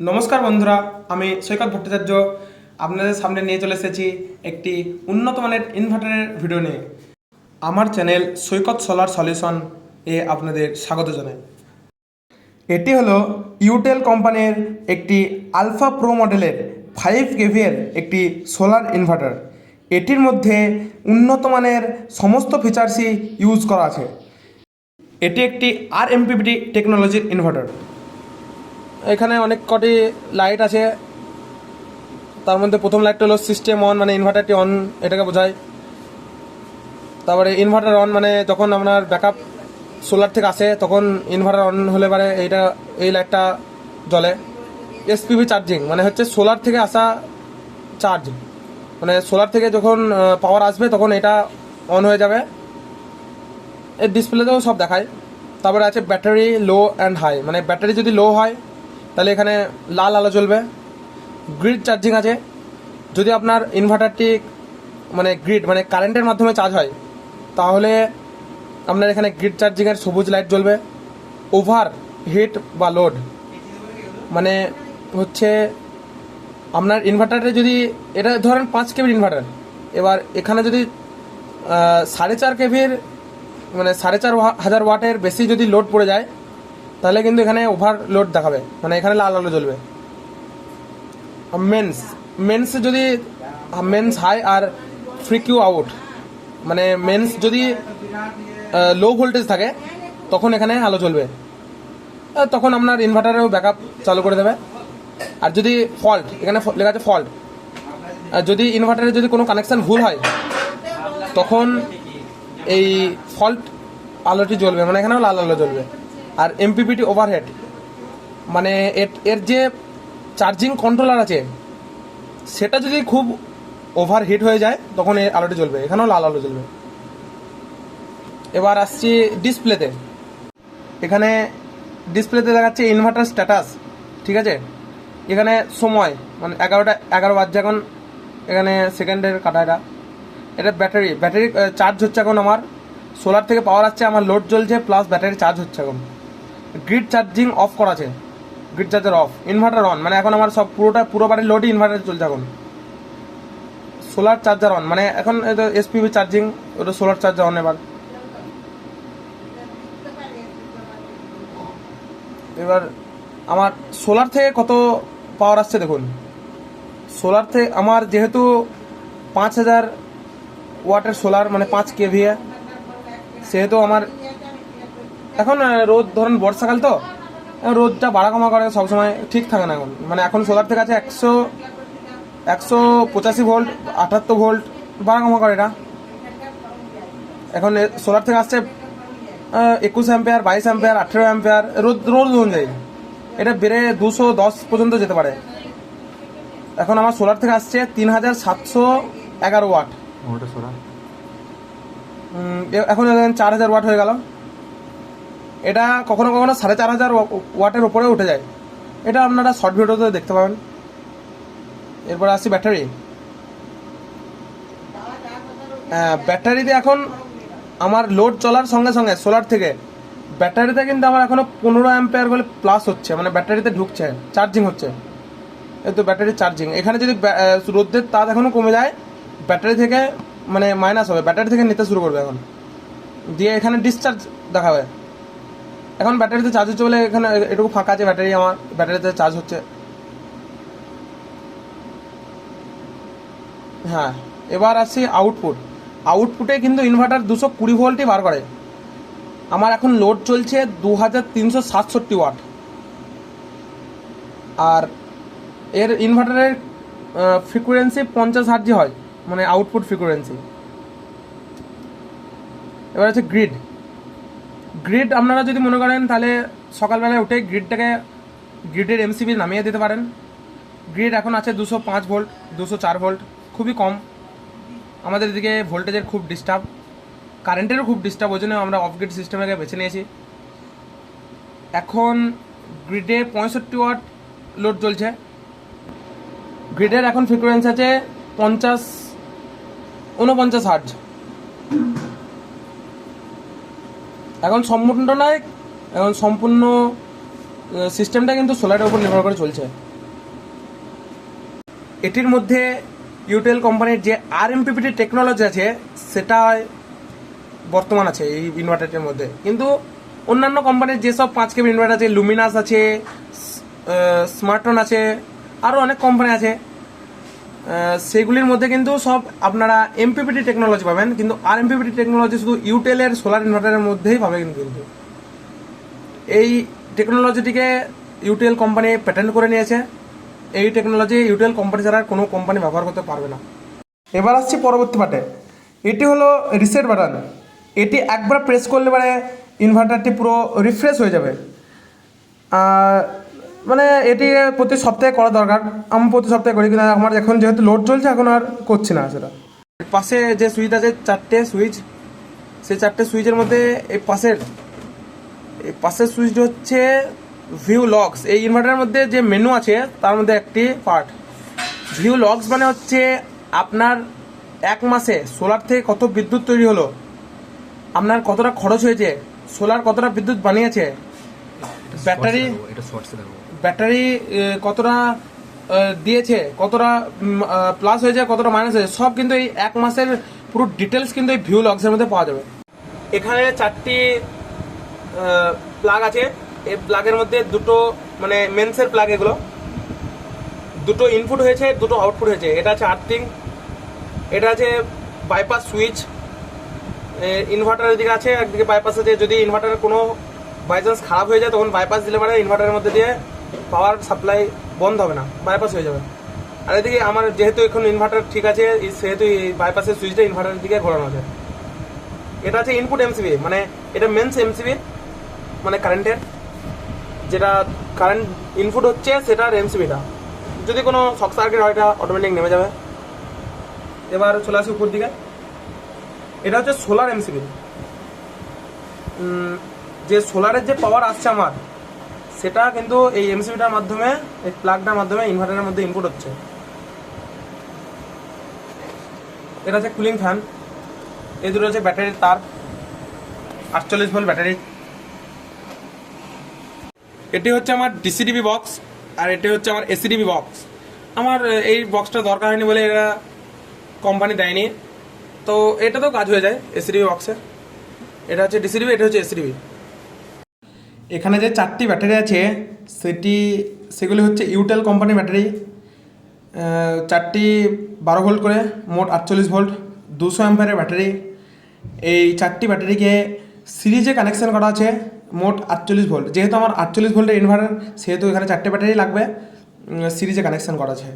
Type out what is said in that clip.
নমস্কার বন্ধুরা, আমি সৈকত ভট্টাচার্য আপনাদের সামনে নিয়ে চলে এসেছি একটি উন্নত মানের ইনভার্টারের ভিডিও নিয়ে। আমার চ্যানেল সৈকত সোলার সলিউশন এ আপনাদের স্বাগত জানাই। এটি হলো ইউটেল কোম্পানির একটি আলফা প্রো মডেলের 5 kVA একটি সোলার ইনভার্টার। এটির মধ্যে উন্নত মানের সমস্ত ফিচার্সই ইউজ করা আছে। এটি একটি আরএমপিপিটি টেকনোলজির ইনভার্টার। এখানে অনেক কটি লাইট আছে, তার মধ্যে প্রথম লাইটটা হলো সিস্টেম অন, মানে ইনভার্টারটি অন এটাকে বোঝায়। তারপরে ইনভার্টার অন মানে যখন আপনার ব্যাকআপ সোলার থেকে আসে তখন ইনভার্টার অন হলে পারে এই লাইটটা জ্বলে। এসপিভি চার্জিং মানে হচ্ছে সোলার থেকে আসা চার্জ, মানে সোলার থেকে যখন পাওয়ার আসবে তখন এটা অন হয়ে যাবে। এর ডিসপ্লেতেও সব দেখায়। তারপরে আছে ব্যাটারি লো অ্যান্ড হাই, মানে ব্যাটারি যদি লো হয় তাহলে এখানে লাল আলো জ্বলবে। গ্রিড চার্জিং আছে, যদি আপনার ইনভার্টারটি মানে গ্রিড মানে কারেন্টের মাধ্যমে চার্জ হয় তাহলে আপনার এখানে গ্রিড চার্জিংয়ের সবুজ লাইট জ্বলবে। ওভার হিট বা লোড মানে হচ্ছে আপনার ইনভার্টারে যদি এটা ধরেন 5 kV ইনভার্টার, এবার এখানে যদি 4.5 kV মানে 4,500 ওয়াটের বেশি যদি লোড পড়ে যায় তাহলে কিন্তু এখানে ওভার লোড দেখাবে, মানে এখানে লাল আলো জ্বলবে। মেন্স যদি মেন্স হাই আর ফ্রিকিউ আউট, মানে মেন্স যদি লো ভোল্টেজ থাকে তখন এখানে আলো জ্বলবে, তখন আপনার ইনভার্টারেও ব্যাকআপ চালু করে দেবে। আর যদি ফল্ট, এখানে লেখা আছে ফল্ট, যদি ইনভার্টারে যদি কোনো কানেকশান ভুল হয় তখন এই ফল্ট আলোটি জ্বলবে, মানে এখানেও লাল আলো জ্বলবে। আর এমপিপিটি ওভারহেড মানে এর যে চার্জিং কন্ট্রোলার আছে সেটা যদি খুব ওভারহিট হয়ে যায় তখন এই আলোটি জ্বলবে, এখানেও লাল আলো জ্বলবে। এবার আসছি ডিসপ্লেতে। এখানে ডিসপ্লেতে দেখাচ্ছে ইনভার্টার স্ট্যাটাস, ঠিক আছে। এখানে সময় মানে 11টা 11 বাজছে এখন, এখানে সেকেন্ডের কাটা। এটা ব্যাটারি চার্জ হচ্ছে এখন, আমার সোলার থেকে পাওয়ার আসছে, আমার লোড জ্বলছে প্লাস ব্যাটারি চার্জ হচ্ছে এখন। গ্রিড চার্জিং অফ করা আছে, grid charger of. Inverter on মানে এখন আমার সব পুরো বাড়ির লোডই ইনভার্টার চলছে এখন। সোলার চার্জার অন মানে এখন এসপিভি চার্জিং, ওটা সোলার চার্জার অন। এবার আমার সোলার থেকে কত পাওয়ার আসছে দেখুন। সোলার থেকে আমার যেহেতু 5,000 ওয়াটের সোলার মানে 5 kVA, সেহেতু আমার এখন রোদ ধরুন বর্ষাকাল তো রোদটা বাড়া কমা করে সবসময়, ঠিক থাকে না এখন। মানে এখন সোলার থেকে আছে 185 ভোল্ট 78 ভোল্ট বাড়া কমা করে এটা। এখন সোলার থেকে আসছে 21 অ্যাম্পিয়ার 22 অ্যাম্পিয়ার 18 অ্যাম্পিয়ার, রোদ অনুযায়ী এটা বেড়ে 210 পর্যন্ত যেতে পারে। এখন আমার সোলার থেকে আসছে 3,711 ওয়াট। এখন 4,000 ওয়াট হয়ে গেল। এটা কখনো কখনো 4,500 ওয়াটের ওপরে উঠে যায়, এটা আপনারা শর্ট ভিডিওতে দেখতে পাবেন। এরপরে আসছি ব্যাটারি। ব্যাটারিতে এখন আমার লোড চলার সঙ্গে সঙ্গে সোলার থেকে ব্যাটারিতে কিন্তু আমার এখনো 15 অ্যাম্পিয়ার বলে প্লাস হচ্ছে, মানে ব্যাটারিতে ঢুকছে, চার্জিং হচ্ছে। এই তো ব্যাটারি চার্জিং। এখানে যদি রোদের তাপ এখনো কমে যায় ব্যাটারি থেকে মানে মাইনাস হবে, ব্যাটারি থেকে নিতে শুরু করবে এখন, দিয়ে এখানে ডিসচার্জ দেখাবে। এখন ব্যাটারিতে চার্জ হচ্ছে বলে এখানে এটুকু ফাঁকা আছে, ব্যাটারি আমার ব্যাটারিতে চার্জ হচ্ছে। হ্যাঁ, এবার আসছি আউটপুটে কিন্তু ইনভার্টার 220 ভোল্টই বার করে। আমার এখন লোড চলছে 2367 ওয়াট, আর এর ইনভার্টারের ফ্রিকোয়েন্সি 50 হার্জ হয়, মানে আউটপুট ফ্রিকোয়েন্সি। এবার হচ্ছে গ্রিড আপনারা যদি মনে করেন তাহলে সকালবেলায় উঠে গ্রিডের এমসিবি নামিয়ে দিতে পারেন। গ্রিড এখন আছে 205 ভোল্ট 204 ভোল্ট, খুবই কম। আমাদের এদিকে ভোল্টেজের খুব ডিস্টার্ব, কারেন্টেরও খুব ডিস্টার্ব, ওই জন্য আমরা অফ গ্রিড সিস্টেমটাকে বেছে নিয়েছি। এখন গ্রিডে 65 ওয়াট লোড চলছে। গ্রিডের এখন ফ্রিকোয়েন্সি আছে 49 হার্জ। এখন সম্পূর্ণ নয়, এখন সম্পূর্ণ সিস্টেমটা কিন্তু সোলারের উপর নির্ভর করে চলছে। এটির মধ্যে ইউটেল কোম্পানির যে আরএমপিপিটি টেকনোলজি আছে সেটা বর্তমান আছে এই ইনভার্টারটির মধ্যে। কিন্তু অন্যান্য কোম্পানির যেসব 5 কেবি ইনভার্টার আছে, লুমিনাস আছে, স্মার্টন আছে, আরও অনেক কোম্পানি আছে, সেগুলির মধ্যে কিন্তু সব আপনারা এমপিপিটি টেকনোলজি পাবেন, কিন্তু আরএমপিপিটি টেকনোলজি শুধু ইউটেলের সোলার ইনভার্টারের মধ্যেই পাবেন। কিন্তু এই টেকনোলজিটিকে ইউটেল কোম্পানি প্যাটেন্ট করে নিয়েছে। এই টেকনোলজি ইউটেল কোম্পানি ছাড়া কোনো কোম্পানি ব্যবহার করতে পারবে না। এবার আসছি পরবর্তী পার্টে। এটি হলো রিসেট বাটন। এটি একবার প্রেস করলে পরে ইনভার্টারটি পুরো রিফ্রেশ হয়ে যাবে। মানে এটি প্রতি সপ্তাহে করা দরকার। আমি প্রতি সপ্তাহে করি, কিন্তু আমার এখন যেহেতু লোড চলছে এখন আর করছি না সেটা। পাশে যে সুইচ আছে 4টে সুইচ, সেই 4টে সুইচের মধ্যে এই পাশের সুইচটি হচ্ছে ভিউ লগস। এই ইনভার্টারের মধ্যে যে মেনু আছে তার মধ্যে একটি পার্ট। ভিউ লগস মানে হচ্ছে আপনার এক মাসে সোলার থেকে কত বিদ্যুৎ তৈরি হলো, আপনার কতটা খরচ হয়েছে, সোলার কতটা বিদ্যুৎ বানিয়েছে, ব্যাটারি কতটা দিয়েছে, কতটা প্লাস হয়েছে, কতটা মাইনাস হয়েছে, সব কিন্তু এই এক মাসের পুরো ডিটেলস কিন্তু এই ভিউ লগসের মধ্যে পাওয়া যাবে। এখানে 4টি প্লাগ আছে। এই প্লাগের মধ্যে দুটো মানে মেন্সের প্লাগ, এগুলো দুটো ইনপুট হয়েছে, দুটো আউটপুট হয়েছে। এটা আছে আর্থিং, এটা আছে বাইপাস সুইচ। ইনভার্টারের দিকে আছে, একদিকে বাইপাস আছে। যদি ইনভার্টারের কোনো বাই চান্স খারাপ হয়ে যায় তখন বাইপাস দিলে মানে ইনভার্টারের মধ্যে দিয়ে পাওয়ার সাপ্লাই বন্ধ হবে না, বাইপাস হয়ে যাবে। আর এদিকে আমার যেহেতু এখন ইনভার্টার ঠিক আছে সেহেতু এই বাইপাসের সুইচটা ইনভার্টারের দিকে ঘোরানো আছে। এটা আছে ইনপুট এমসিবি, মানে এটা মেন্স এমসিবি, মানে কারেন্টের যেটা কারেন্ট ইনপুট হচ্ছে সেটার এমসিবিটা। যদি কোনো শক সার্কিট হয় এটা অটোমেটিক নেমে যাবে। এবার চলে আসি উপর দিকে। এটা হচ্ছে সোলার এমসিবি। যে সোলারের যে পাওয়ার আসছে আমার, সেটা কিন্তু এই এমসিবিটার মাধ্যমে, এই প্লাগটার মাধ্যমে ইনভার্টারের মধ্যে ইনপুট হচ্ছে। এটা হচ্ছে কুলিং ফ্যান। এই দুটো হচ্ছে ব্যাটারির তার, 48 ভোল্ট ব্যাটারি। এটি হচ্ছে আমার ডিসিডিবি বক্স, আর এটি হচ্ছে আমার এসিডিবি বক্স। আমার এই বক্সটা দরকার হয়নি বলে এরা কোম্পানি দেয়নি, তো এটা তো কাজ হয়ে যায় এসিডিবি বক্সে। এটা হচ্ছে ডিসিডিবি, এটা হচ্ছে এসিডিবি। এখানে যে 4টি ব্যাটারি আছে সেগুলি হচ্ছে ইউটেল কোম্পানির ব্যাটারি। 4টি 12 ভোল্ট করে, মোট 48 ভোল্ট, 200 অ্যাম্পিয়ারের ব্যাটারি। এই 4টি ব্যাটারিকে সিরিজে কানেকশান করা আছে, মোট 48 ভোল্ট। যেহেতু আমার 48 ভোল্টের ইনভার্টার সেহেতু এখানে 4টে ব্যাটারি লাগবে, সিরিজে কানেকশান করা আছে।